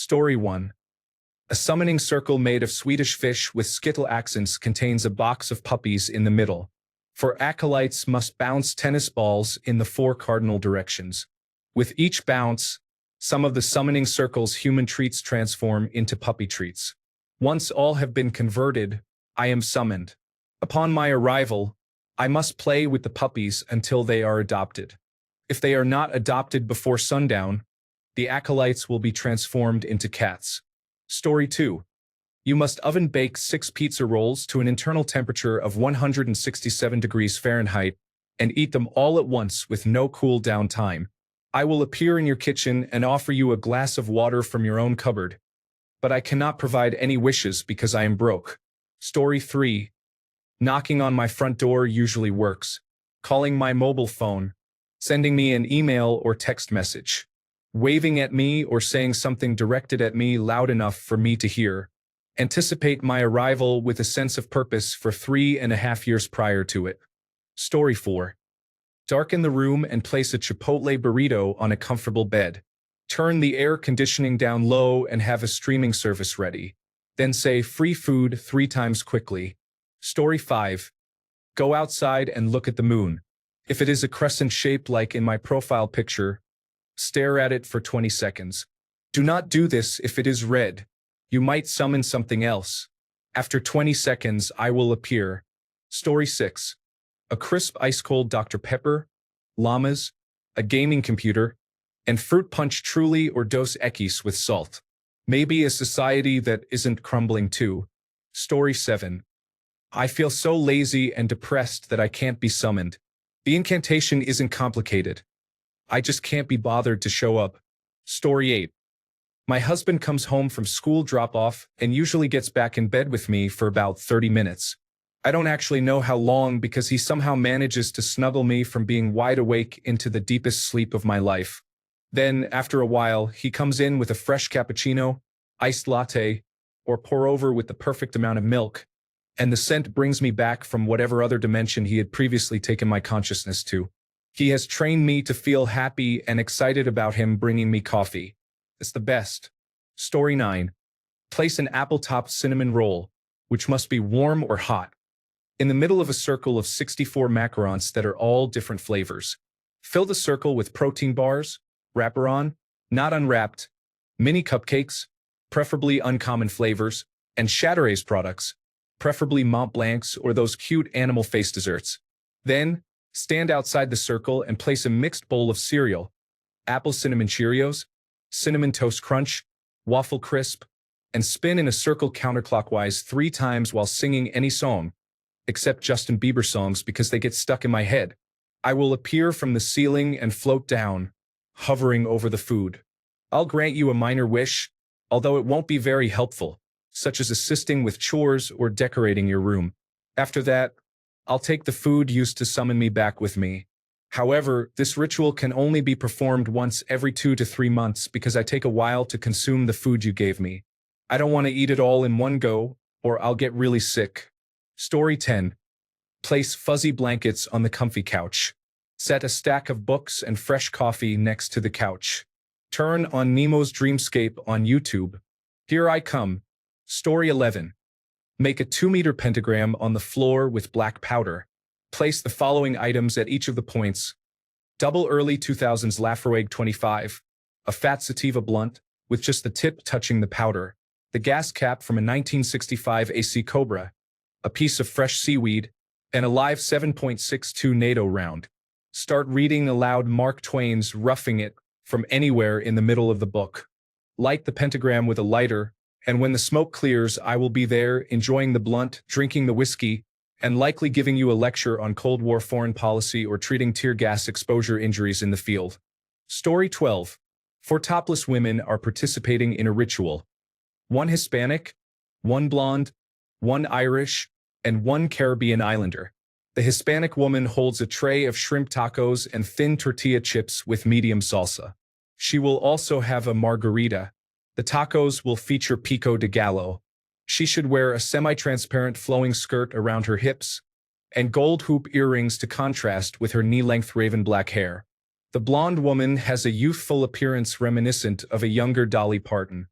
Story 1. A summoning circle made of Swedish fish with skittle accents contains a box of puppies in the middle. For acolytes must bounce tennis balls in the 4 cardinal directions. With each bounce, some of the summoning circle's human treats transform into puppy treats. Once all have been converted, I am summoned. Upon my arrival, I must play with the puppies until they are adopted. If they are not adopted before sundown, the acolytes will be transformed into cats. Story 2. You must oven bake 6 pizza rolls to an internal temperature of 167 degrees Fahrenheit and eat them all at once with no cool down time. I will appear in your kitchen and offer you a glass of water from your own cupboard, but I cannot provide any wishes because I am broke. Story 3. Knocking on my front door usually works. Calling my mobile phone, sending me an email or text message, waving at me or saying something directed at me loud enough for me to hear. Anticipate my arrival with a sense of purpose for 3.5 years prior to it. Story 4. Darken the room and place a Chipotle burrito on a comfortable bed. Turn the air conditioning down low and have a streaming service ready. Then say free food 3 times quickly. Story 5. Go outside and look at the moon. If it is a crescent shape like in my profile picture, stare at it for 20 seconds. Do not do this if it is red. You might summon something else. After 20 seconds, I will appear. Story 6. A crisp ice-cold Dr. Pepper, llamas, a gaming computer, and fruit punch truly or dos equis with salt. Maybe a society that isn't crumbling too. Story 7. I feel so lazy and depressed that I can't be summoned. The incantation isn't complicated. I just can't be bothered to show up. Story 8. My husband comes home from school drop-off and usually gets back in bed with me for about 30 minutes. I don't actually know how long because he somehow manages to snuggle me from being wide awake into the deepest sleep of my life. Then, after a while, he comes in with a fresh cappuccino, iced latte, or pour over with the perfect amount of milk, and the scent brings me back from whatever other dimension he had previously taken my consciousness to. He has trained me to feel happy and excited about him bringing me coffee. It's the best. Story 9. Place an apple-topped cinnamon roll, which must be warm or hot, in the middle of a circle of 64 macarons that are all different flavors. Fill the circle with protein bars, wrapper-on, not unwrapped, mini cupcakes, preferably uncommon flavors, and Chatteray's products, preferably Mont Blancs or those cute animal face desserts. Then, stand outside the circle and place a mixed bowl of cereal, apple cinnamon Cheerios, cinnamon toast crunch, waffle crisp, and spin in a circle counterclockwise 3 times while singing any song, except Justin Bieber songs because they get stuck in my head. I will appear from the ceiling and float down, hovering over the food. I'll grant you a minor wish, although it won't be very helpful, such as assisting with chores or decorating your room. After that, I'll take the food used to summon me back with me. However, this ritual can only be performed once every 2 to 3 months because I take a while to consume the food you gave me. I don't want to eat it all in one go, or I'll get really sick. Story 10. Place fuzzy blankets on the comfy couch. Set a stack of books and fresh coffee next to the couch. Turn on Nemo's Dreamscape on YouTube. Here I come. Story 11. Make a 2-meter pentagram on the floor with black powder. Place the following items at each of the points. Double early 2000s Laphroaig 25, a fat sativa blunt, with just the tip touching the powder, the gas cap from a 1965 AC Cobra, a piece of fresh seaweed, and a live 7.62 NATO round. Start reading aloud Mark Twain's Roughing It from anywhere in the middle of the book. Light the pentagram with a lighter, and when the smoke clears, I will be there, enjoying the blunt, drinking the whiskey, and likely giving you a lecture on Cold War foreign policy or treating tear gas exposure injuries in the field. Story 12. 4 topless women are participating in a ritual. 1 Hispanic, 1 blonde, 1 Irish, and 1 Caribbean islander. The Hispanic woman holds a tray of shrimp tacos and thin tortilla chips with medium salsa. She will also have a margarita. The tacos will feature pico de gallo. She should wear a semi-transparent flowing skirt around her hips and gold hoop earrings to contrast with her knee-length raven black hair. The blonde woman has a youthful appearance reminiscent of a younger Dolly Parton.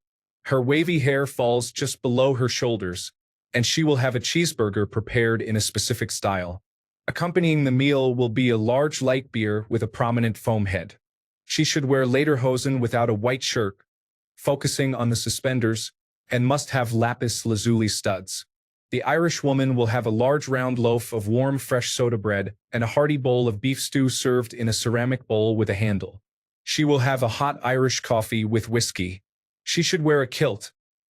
Her wavy hair falls just below her shoulders, and she will have a cheeseburger prepared in a specific style. Accompanying the meal will be a large light beer with a prominent foam head. She should wear lederhosen without a white shirt, focusing on the suspenders, and must have lapis lazuli studs. The Irish woman will have a large round loaf of warm fresh soda bread and a hearty bowl of beef stew served in a ceramic bowl with a handle. She will have a hot Irish coffee with whiskey. She should wear a kilt,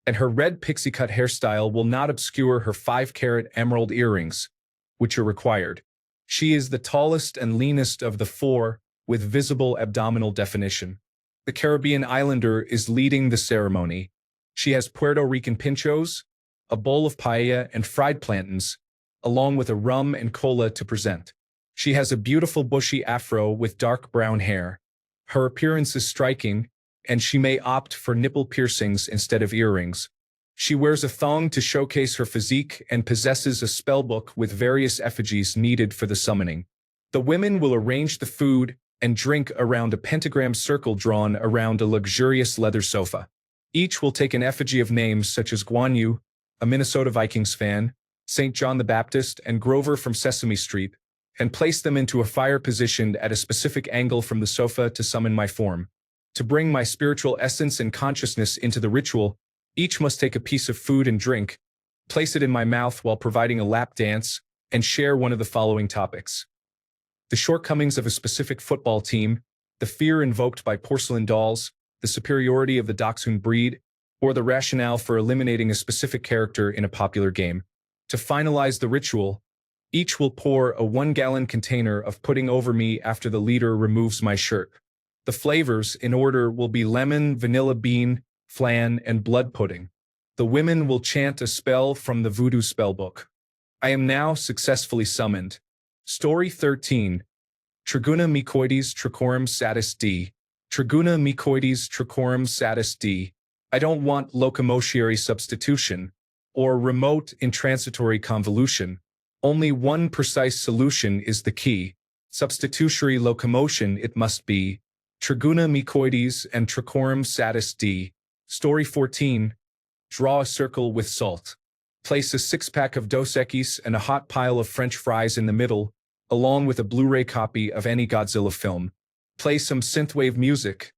and her red pixie-cut hairstyle will not obscure her 5-carat emerald earrings, which are required. She is the tallest and leanest of the four, with visible abdominal definition. The Caribbean islander is leading the ceremony. She has Puerto Rican pinchos, a bowl of paella and fried plantains, along with a rum and cola to present. She has a beautiful bushy afro with dark brown hair. Her appearance is striking, and she may opt for nipple piercings instead of earrings. She wears a thong to showcase her physique and possesses a spellbook with various effigies needed for the summoning. The women will arrange the food and drink around a pentagram circle drawn around a luxurious leather sofa. Each will take an effigy of names such as Guan Yu, a Minnesota Vikings fan, St. John the Baptist, and Grover from Sesame Street, and place them into a fire positioned at a specific angle from the sofa to summon my form. To bring my spiritual essence and consciousness into the ritual, each must take a piece of food and drink, place it in my mouth while providing a lap dance, and share one of the following topics: the shortcomings of a specific football team, the fear invoked by porcelain dolls, the superiority of the dachshund breed, or the rationale for eliminating a specific character in a popular game. To finalize the ritual, each will pour a 1-gallon container of pudding over me after the leader removes my shirt. The flavors, in order, will be lemon, vanilla bean, flan, and blood pudding. The women will chant a spell from the voodoo spellbook. I am now successfully summoned. Story 13. Triguna mycoides trichorum satis D. Triguna mycoides trichorum satis D. I don't want locomotiary substitution, or remote intransitory convolution. Only one precise solution is the key. Substitutory locomotion it must be. Triguna mycoides and trichorum satis D. Story 14. Draw a circle with salt. Place a 6-pack of Dos Equis and a hot pile of French fries in the middle, along with a Blu-ray copy of any Godzilla film. Play some synthwave music.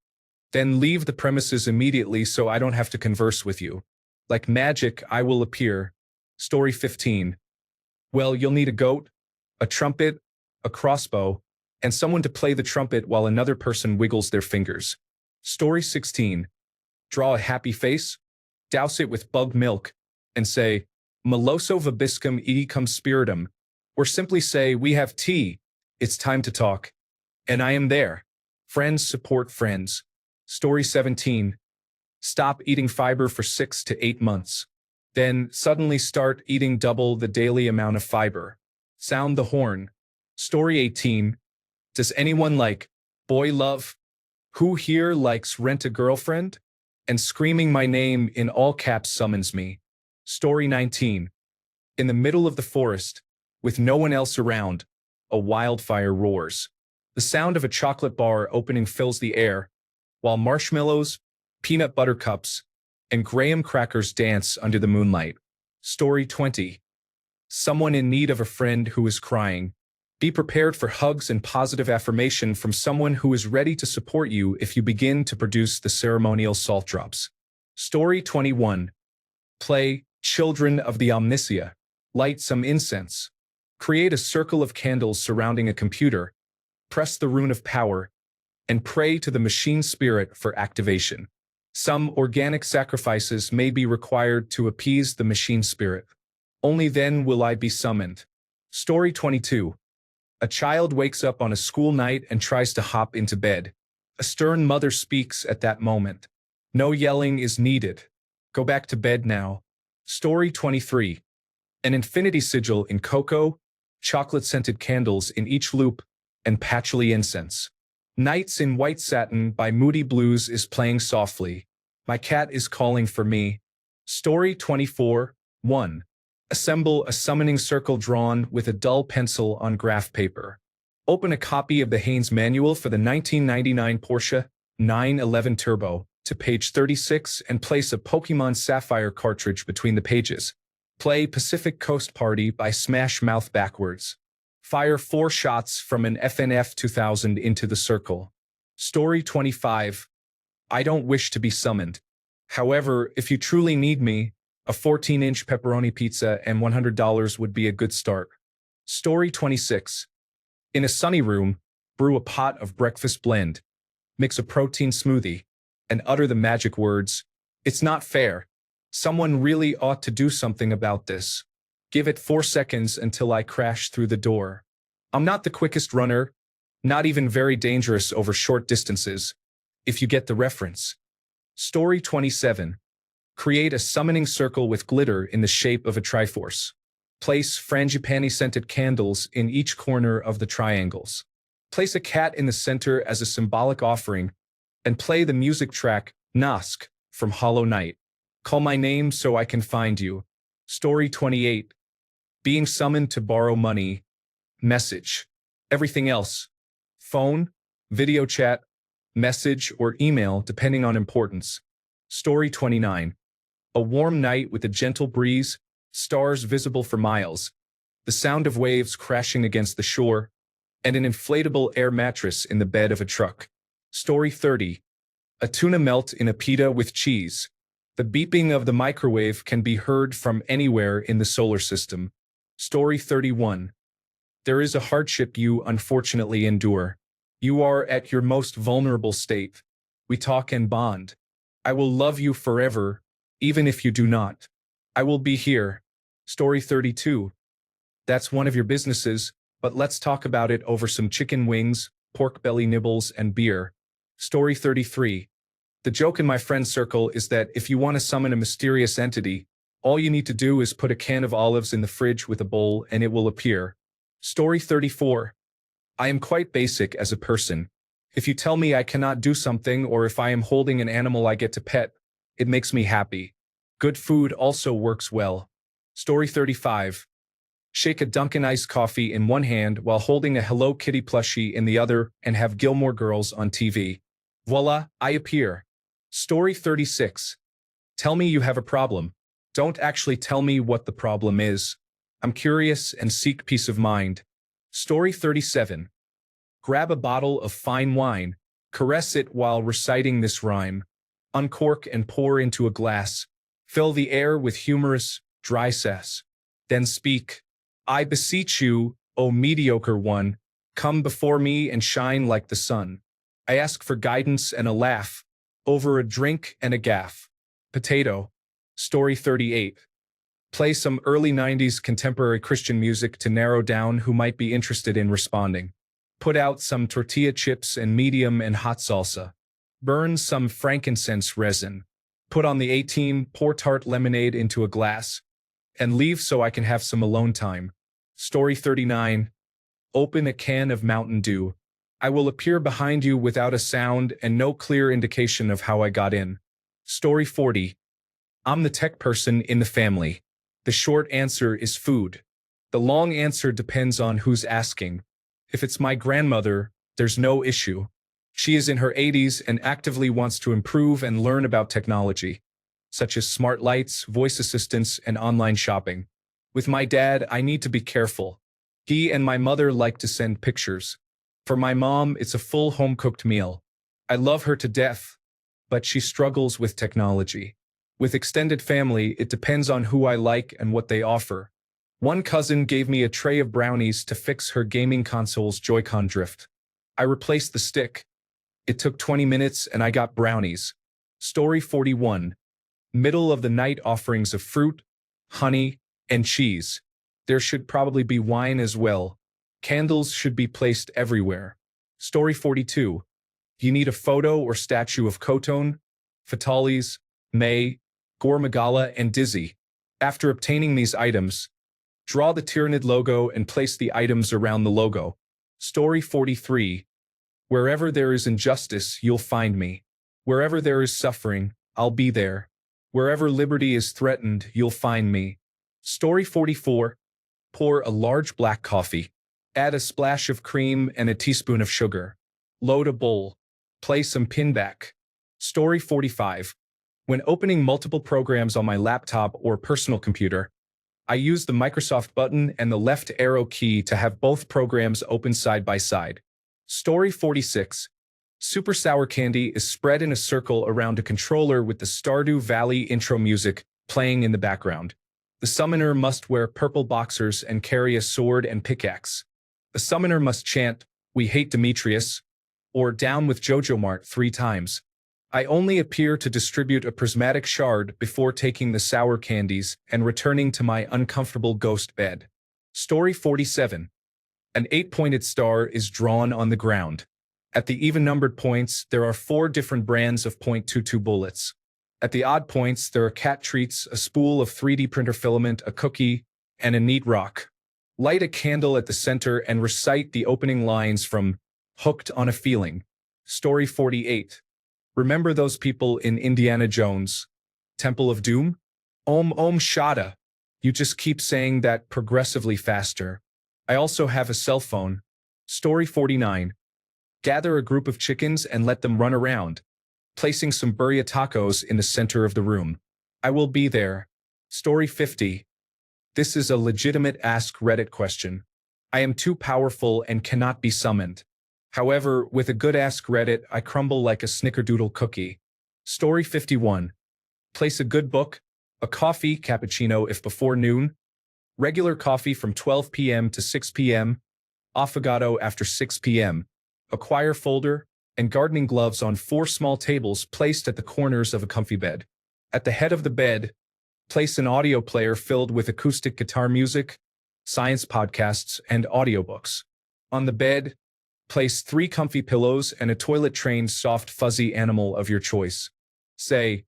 Then leave the premises immediately so I don't have to converse with you. Like magic, I will appear. Story 15. Well, you'll need a goat, a trumpet, a crossbow, and someone to play the trumpet while another person wiggles their fingers. Story 16. Draw a happy face, douse it with bug milk, and say, Meloso vobiscum edicum spiritum, or simply say, we have tea, it's time to talk. And I am there. Friends support friends. Story 17. Stop eating fiber for 6 to 8 months. Then suddenly start eating double the daily amount of fiber. Sound the horn. Story 18. Does anyone like boy love? Who here likes rent a girlfriend? And screaming my name in all caps summons me. Story 19. In the middle of the forest, with no one else around, a wildfire roars. The sound of a chocolate bar opening fills the air, while marshmallows, peanut butter cups, and graham crackers dance under the moonlight. Story 20. Someone in need of a friend who is crying. Be prepared for hugs and positive affirmation from someone who is ready to support you if you begin to produce the ceremonial salt drops. Story 21. Play Children of the Omniscia. Light some incense. Create a circle of candles surrounding a computer. Press the rune of power, and pray to the machine spirit for activation. Some organic sacrifices may be required to appease the machine spirit. Only then will I be summoned. Story 22. A child wakes up on a school night and tries to hop into bed. A stern mother speaks at that moment. No yelling is needed. Go back to bed now. Story 23. An infinity sigil in cocoa, chocolate-scented candles in each loop, and patchouli incense. Nights in White Satin by Moody Blues is playing softly. My cat is calling for me. Story 24. 1. Assemble a summoning circle drawn with a dull pencil on graph paper. Open a copy of the Haynes Manual for the 1999 Porsche 911 Turbo. to page 36 and place a Pokemon Sapphire cartridge between the pages. Play Pacific Coast Party by Smash Mouth backwards. Fire 4 shots from an FNF 2000 into the circle. Story 25. I don't wish to be summoned. However, if you truly need me, a 14-inch pepperoni pizza and $100 would be a good start. Story 26. In a sunny room, brew a pot of breakfast blend. Mix a protein smoothie, and utter the magic words, "It's not fair. Someone really ought to do something about this. Give it 4 seconds until I crash through the door. I'm not the quickest runner, not even very dangerous over short distances, if you get the reference." Story 27. Create a summoning circle with glitter in the shape of a triforce. Place frangipani-scented candles in each corner of the triangles. Place a cat in the center as a symbolic offering, and play the music track Nosk from Hollow Knight. Call my name so I can find you. Story 28. Being summoned to borrow money. Message. Everything else. Phone, video chat, message, or email depending on importance. Story 29. A warm night with a gentle breeze, stars visible for miles, the sound of waves crashing against the shore, and an inflatable air mattress in the bed of a truck. Story 30. A tuna melt in a pita with cheese. The beeping of the microwave can be heard from anywhere in the solar system. Story 31. There is a hardship you unfortunately endure. You are at your most vulnerable state. We talk and bond. I will love you forever, even if you do not. I will be here. Story 32. That's one of your businesses, but let's talk about it over some chicken wings, pork belly nibbles, and beer. Story 33. The joke in my friend circle is that if you want to summon a mysterious entity, all you need to do is put a can of olives in the fridge with a bowl and it will appear. Story 34. I am quite basic as a person. If you tell me I cannot do something or if I am holding an animal I get to pet, it makes me happy. Good food also works well. Story 35. Shake a Dunkin' iced coffee in one hand while holding a Hello Kitty plushie in the other and have Gilmore Girls on TV. Voila, I appear. Story 36. Tell me you have a problem. Don't actually tell me what the problem is. I'm curious and seek peace of mind. Story 37. Grab a bottle of fine wine, caress it while reciting this rhyme. Uncork and pour into a glass. Fill the air with humorous, dry sass. Then speak. I beseech you, O mediocre one, come before me and shine like the sun. I ask for guidance and a laugh, over a drink and a gaff. Potato. Story 38. Play some early 90s contemporary Christian music to narrow down who might be interested in responding. Put out some tortilla chips and medium and hot salsa. Burn some frankincense resin. Put on the 18, pour tart lemonade into a glass. And leave so I can have some alone time. Story 39. Open a can of Mountain Dew. I will appear behind you without a sound and no clear indication of how I got in. Story 40. I'm the tech person in the family. The short answer is food. The long answer depends on who's asking. If it's my grandmother, there's no issue. She is in her 80s and actively wants to improve and learn about technology, such as smart lights, voice assistants, and online shopping. With my dad, I need to be careful. He and my mother like to send pictures. For my mom, it's a full home-cooked meal. I love her to death, but she struggles with technology. With extended family, it depends on who I like and what they offer. One cousin gave me a tray of brownies to fix her gaming console's Joy-Con drift. I replaced the stick. It took 20 minutes and I got brownies. Story 41. Middle of the night offerings of fruit, honey, and cheese. There should probably be wine as well. Candles should be placed everywhere. Story 42. You need a photo or statue of Koton, Fatalis, May, Gormagala, and Dizzy. After obtaining these items, draw the Tyranid logo and place the items around the logo. Story 43. Wherever there is injustice, you'll find me. Wherever there is suffering, I'll be there. Wherever liberty is threatened, you'll find me. Story 44. Pour a large black coffee. Add a splash of cream and a teaspoon of sugar. Load a bowl. Play some pinback. Story 45. When opening multiple programs on my laptop or personal computer, I use the Microsoft button and the left arrow key to have both programs open side by side. Story 46. Super sour candy is spread in a circle around a controller with the Stardew Valley intro music playing in the background. The summoner must wear purple boxers and carry a sword and pickaxe. The summoner must chant, "We hate Demetrius," or "Down with Jojo Mart" 3 times. I only appear to distribute a prismatic shard before taking the sour candies and returning to my uncomfortable ghost bed. Story 47. An 8-pointed star is drawn on the ground. At the even-numbered points, there are 4 different brands of .22 bullets. At the odd points, there are cat treats, a spool of 3D printer filament, a cookie, and a neat rock. Light a candle at the center and recite the opening lines from Hooked on a Feeling. Story 48. Remember those people in Indiana Jones' Temple of Doom? Om Om Shada. You just keep saying that progressively faster. I also have a cell phone. Story 49. Gather a group of chickens and let them run around, placing some birria tacos in the center of the room. I will be there. Story 50. This is a legitimate Ask Reddit question. I am too powerful and cannot be summoned. However, with a good Ask Reddit, I crumble like a snickerdoodle cookie. Story 51. Place a good book, a coffee, cappuccino if before noon, regular coffee from 12 p.m. to 6 p.m., affogato after 6 p.m., a choir folder, and gardening gloves on 4 small tables placed at the corners of a comfy bed. At the head of the bed, place an audio player filled with acoustic guitar music, science podcasts, and audiobooks. On the bed, place 3 comfy pillows and a toilet-trained soft fuzzy animal of your choice. Say,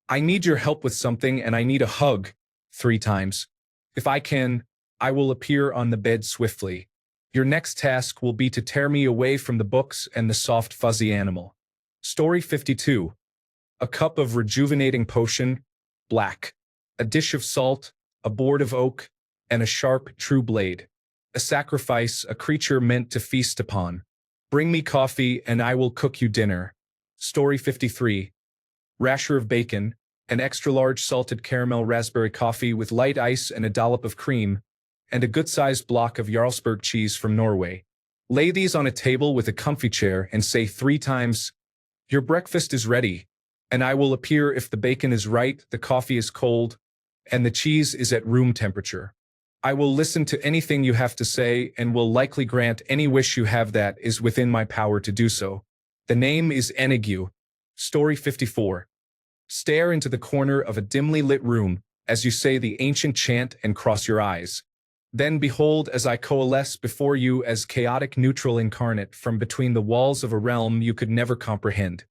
"I need your help with something and I need a hug," 3 times. If I can, I will appear on the bed swiftly. Your next task will be to tear me away from the books and the soft fuzzy animal. Story 52. A cup of rejuvenating potion, black. A dish of salt, a board of oak, and a sharp, true blade. A sacrifice, a creature meant to feast upon. Bring me coffee and I will cook you dinner. Story 53. Rasher of bacon, an extra-large salted caramel raspberry coffee with light ice and a dollop of cream, and a good-sized block of Jarlsberg cheese from Norway. Lay these on a table with a comfy chair and say 3 times, "Your breakfast is ready," and I will appear if the bacon is right, the coffee is cold, and the cheese is at room temperature. I will listen to anything you have to say and will likely grant any wish you have that is within my power to do so. The name is Enigu. Story 54. Stare into the corner of a dimly lit room as you say the ancient chant and cross your eyes. Then behold as I coalesce before you as chaotic neutral incarnate from between the walls of a realm you could never comprehend.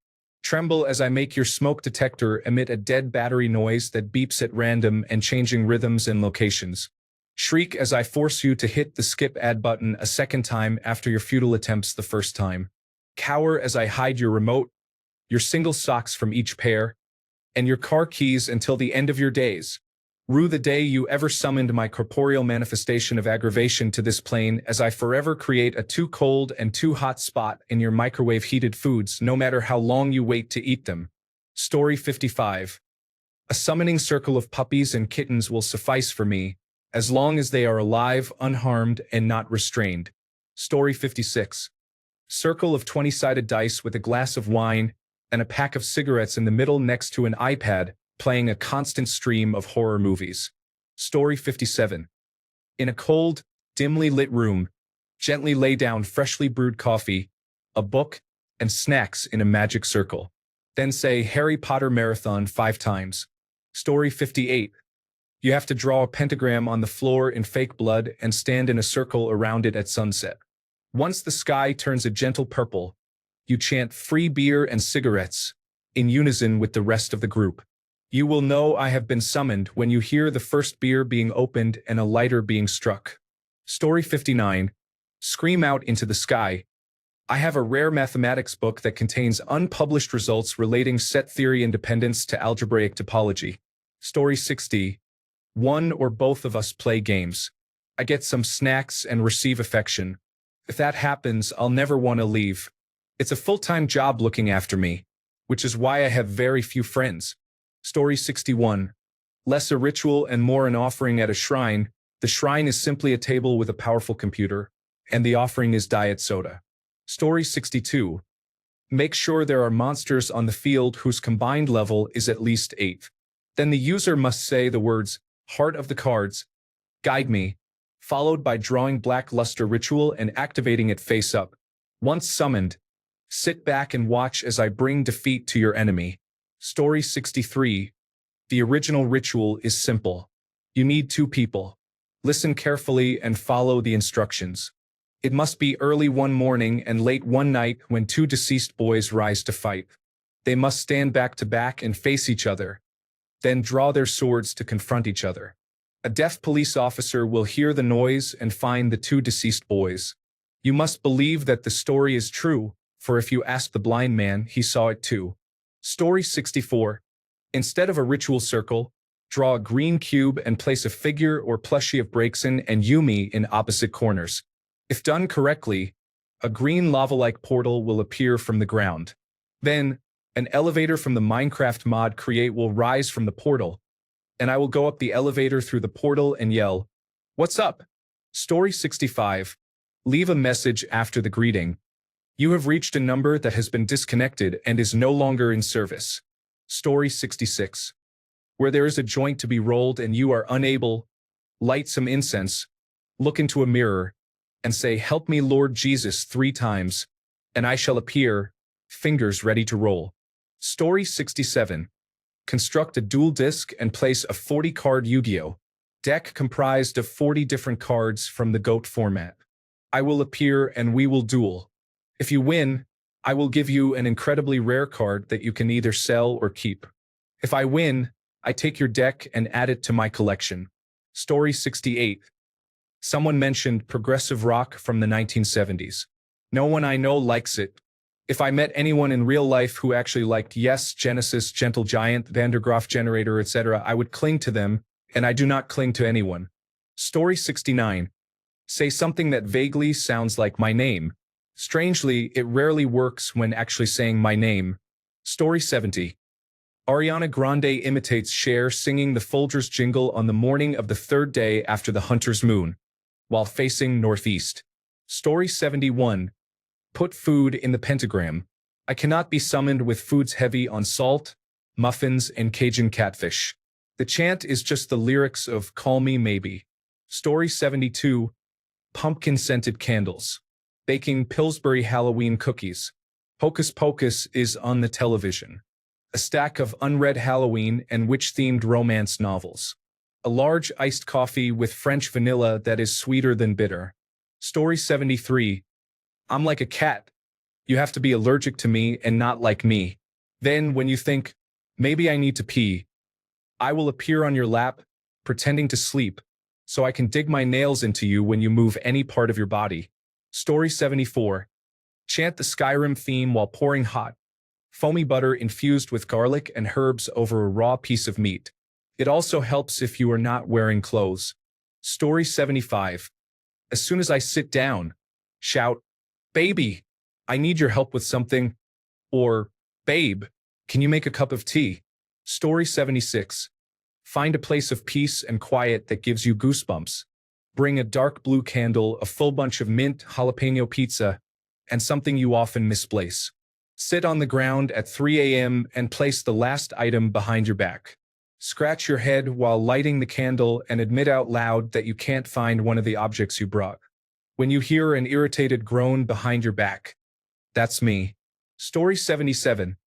Tremble as I make your smoke detector emit a dead battery noise that beeps at random and changing rhythms and locations. Shriek as I force you to hit the skip ad button a second time after your futile attempts the first time. Cower as I hide your remote, your single socks from each pair, and your car keys until the end of your days. Rue the day you ever summoned my corporeal manifestation of aggravation to this plane as I forever create a too cold and too hot spot in your microwave-heated foods no matter how long you wait to eat them. Story 55. A summoning circle of puppies and kittens will suffice for me, as long as they are alive, unharmed, and not restrained. Story 56. Circle of 20-sided dice with a glass of wine and a pack of cigarettes in the middle next to an iPad, playing a constant stream of horror movies. Story 57. In a cold, dimly lit room, gently lay down freshly brewed coffee, a book, and snacks in a magic circle. Then say Harry Potter marathon 5 times. Story 58. You have to draw a pentagram on the floor in fake blood and stand in a circle around it at sunset. Once the sky turns a gentle purple, you chant free beer and cigarettes, in unison with the rest of the group. You will know I have been summoned when you hear the first beer being opened and a lighter being struck. Story 59. Scream out into the sky. I have a rare mathematics book that contains unpublished results relating set theory independence to algebraic topology. Story 60. One or both of us play games. I get some snacks and receive affection. If that happens, I'll never want to leave. It's a full-time job looking after me. which is why I have very few friends. Story 61. Less a ritual and more an offering at a shrine. The shrine is simply a table with a powerful computer, and the offering is diet soda. Story 62. Make sure there are monsters on the field whose combined level is at least 8. Then the user must say the words, Heart of the Cards, Guide Me, followed by drawing black luster ritual and activating it face up. Once summoned, sit back and watch as I bring defeat to your enemy. Story 63. The original ritual is simple. You need 2 people. Listen carefully and follow the instructions. It must be early one morning and late one night when 2 deceased boys rise to fight. They must stand back to back and face each other, then draw their swords to confront each other. A deaf police officer will hear the noise and find the 2 deceased boys. You must believe that the story is true, for if you ask the blind man, he saw it too. Story 64. Instead of a ritual circle, draw a green cube and place a figure or plushie of Braixen and Yumi in opposite corners. If done correctly, a green lava-like portal will appear from the ground. Then, an elevator from the Minecraft mod Create will rise from the portal, and I will go up the elevator through the portal and yell, What's up? Story 65. Leave a message after the greeting. You have reached a number that has been disconnected and is no longer in service. Story 66. Where there is a joint to be rolled and you are unable, light some incense, look into a mirror, and say, Help me Lord Jesus 3 times, and I shall appear, fingers ready to roll. Story 67. Construct a dual disc and place a 40-card Yu-Gi-Oh! Deck comprised of 40 different cards from the GOAT format. I will appear and we will duel. If you win, I will give you an incredibly rare card that you can either sell or keep. If I win, I take your deck and add it to my collection. Story 68. Someone mentioned progressive rock from the 1970s. No one I know likes it. If I met anyone in real life who actually liked Yes, Genesis, Gentle Giant, Vandergraaf Generator, etc., I would cling to them, and I do not cling to anyone. Story 69. Say something that vaguely sounds like my name. Strangely, it rarely works when actually saying my name. Story 70. Ariana Grande imitates Cher singing the Folgers jingle on the morning of the 3rd day after the hunter's moon, while facing northeast. Story 71. Put food in the pentagram. I cannot be summoned with foods heavy on salt, muffins, and Cajun catfish. The chant is just the lyrics of Call Me Maybe. Story 72. Pumpkin-scented candles. Baking Pillsbury Halloween cookies. Hocus Pocus is on the television. A stack of unread Halloween and witch-themed romance novels. A large iced coffee with French vanilla that is sweeter than bitter. Story 73. I'm like a cat. You have to be allergic to me and not like me. Then, when you think, maybe I need to pee, I will appear on your lap, pretending to sleep, so I can dig my nails into you when you move any part of your body. Story 74. Chant the Skyrim theme while pouring hot, foamy butter infused with garlic and herbs over a raw piece of meat. It also helps if you are not wearing clothes. Story 75. As soon as I sit down, shout, Baby, I need your help with something. Or, Babe, can you make a cup of tea? Story 76. Find a place of peace and quiet that gives you goosebumps. Bring a dark blue candle, a full bunch of mint, jalapeno pizza, and something you often misplace. Sit on the ground at 3 a.m. and place the last item behind your back. Scratch your head while lighting the candle and admit out loud that you can't find one of the objects you brought. When you hear an irritated groan behind your back, that's me. Story 77.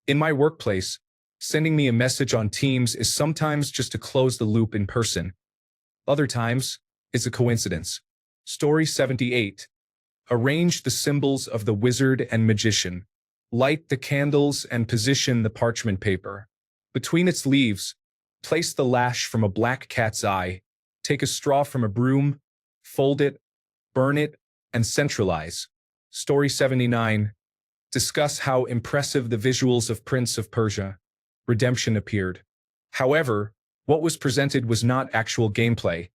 In my workplace, sending me a message on Teams is sometimes just to close the loop in person. Other times, it's a coincidence. Story 78. Arrange the symbols of the wizard and magician. Light the candles and position the parchment paper. Between its leaves, place the lash from a black cat's eye. Take a straw from a broom, fold it, burn it, and centralize. Story 79. Discuss how impressive the visuals of Prince of Persia: Redemption appeared. However, what was presented was not actual gameplay.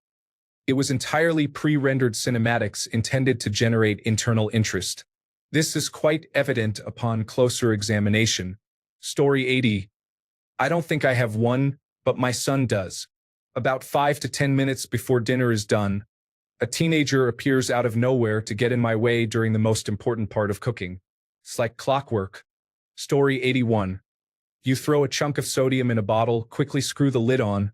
It was entirely pre-rendered cinematics intended to generate internal interest. This is quite evident upon closer examination. Story 80. I don't think I have one, but my son does. About 5 to 10 minutes before dinner is done, a teenager appears out of nowhere to get in my way during the most important part of cooking. It's like clockwork. Story 81. You throw a chunk of sodium in a bottle, quickly screw the lid on,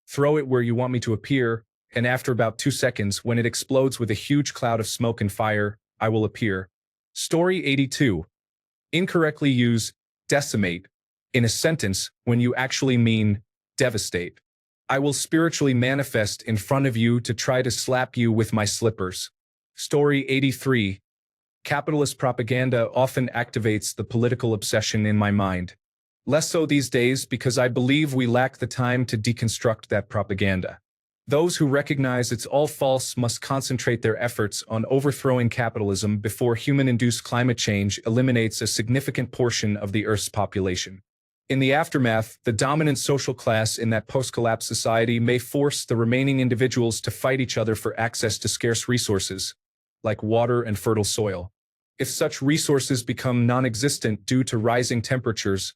throw it where you want me to appear, and after about 2 seconds, when it explodes with a huge cloud of smoke and fire, I will appear. Story 82. Incorrectly use decimate in a sentence when you actually mean devastate. I will spiritually manifest in front of you to try to slap you with my slippers. Story 83. Capitalist propaganda often activates the political obsession in my mind. Less so these days because I believe we lack the time to deconstruct that propaganda. Those who recognize it's all false must concentrate their efforts on overthrowing capitalism before human-induced climate change eliminates a significant portion of the Earth's population. In the aftermath, the dominant social class in that post-collapse society may force the remaining individuals to fight each other for access to scarce resources, like water and fertile soil. If such resources become non-existent due to rising temperatures,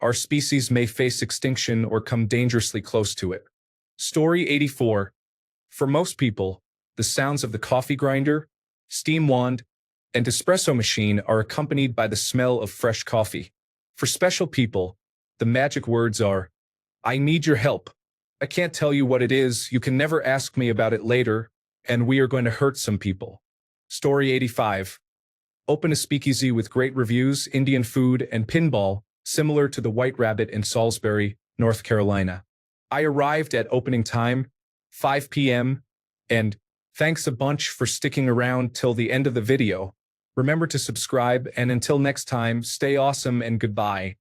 our species may face extinction or come dangerously close to it. Story 84. For most people, the sounds of the coffee grinder, steam wand, and espresso machine are accompanied by the smell of fresh coffee. For special people, the magic words are, I need your help. I can't tell you what it is, you can never ask me about it later, and we are going to hurt some people. Story 85. Open a speakeasy with great reviews, Indian food, and pinball, similar to the White Rabbit in Salisbury, North Carolina. I arrived at opening time, 5 p.m., and thanks a bunch for sticking around till the end of the video. Remember to subscribe, and until next time, stay awesome and goodbye.